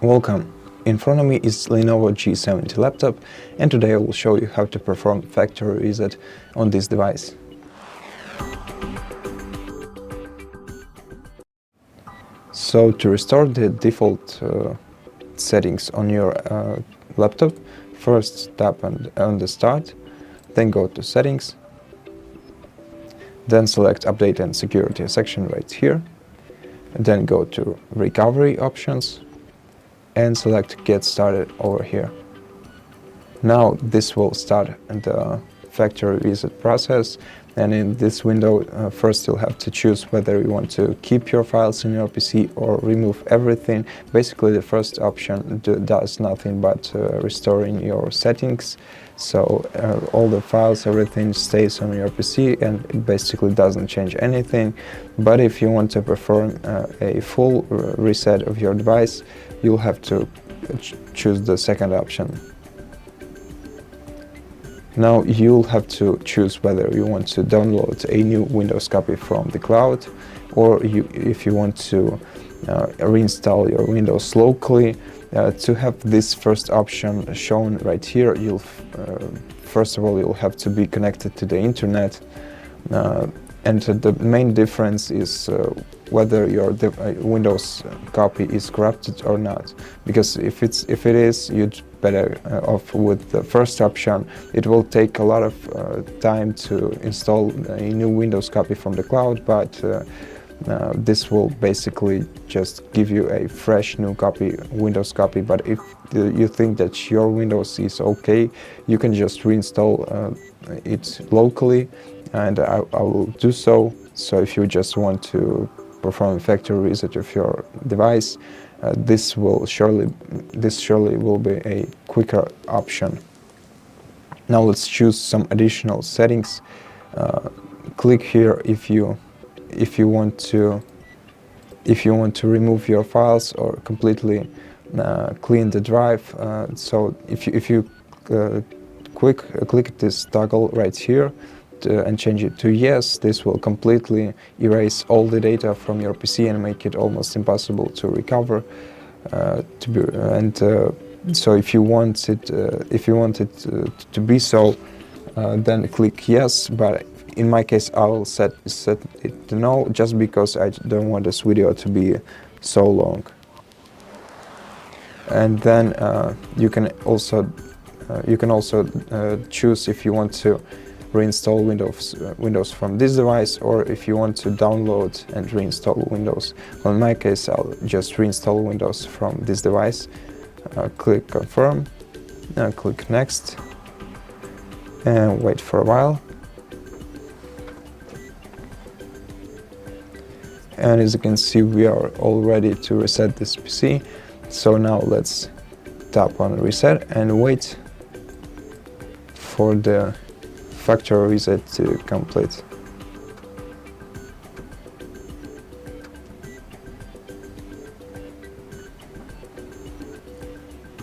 Welcome! In front of me is LENOVO G70 laptop, and today I will show you how to perform factory reset on this device. So to restore the default settings on your laptop, first tap on the Start, then go to Settings, then select Update and Security section right here, and then go to Recovery Options, and select Get Started over here. Now this will start the factory reset process, and in this window first you'll have to choose whether you want to keep your files in your PC or remove everything. Basically the first option does nothing but restoring your settings, so all the files, everything stays on your PC and it basically doesn't change anything. But if you want to perform a full reset of your device, you'll have to choose the second option. Now you'll have to choose whether you want to download a new Windows copy from the cloud, or if you want to reinstall your Windows locally. To have this first option shown right here, first of all you'll have to be connected to the internet, and the main difference is whether your Windows copy is corrupted or not. Because if it is, you'd better off with the first option. It will take a lot of time to install a new Windows copy from the cloud, but this will basically just give you a fresh new copy, Windows copy. But if you think that your Windows is okay, you can just reinstall it locally, and I will do so. So if you just want to perform a factory reset of your device, this surely will be a quicker option. Now let's choose some additional settings. Click here if you want to remove your files or completely clean the drive. So if you click this toggle right here and change it to yes, this will completely erase all the data from your PC and make it almost impossible to recover. So if you want it to be so, then click yes. But in my case, I will set it to no, just because I don't want this video to be so long. And then you can also choose if you want to reinstall Windows from this device, or if you want to download and reinstall Windows. Well, in my case, I'll just reinstall Windows from this device. Click Confirm, click Next, and wait for a while. And as you can see, we are all ready to reset this PC. So now let's tap on Reset and wait for the factory reset to complete.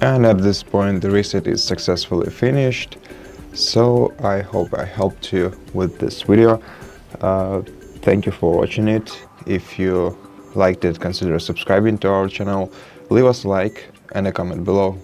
And at this point the reset is successfully finished. So I hope I helped you with this video. Thank you for watching it. If you liked it, consider subscribing to our channel, leave us a like and a comment below.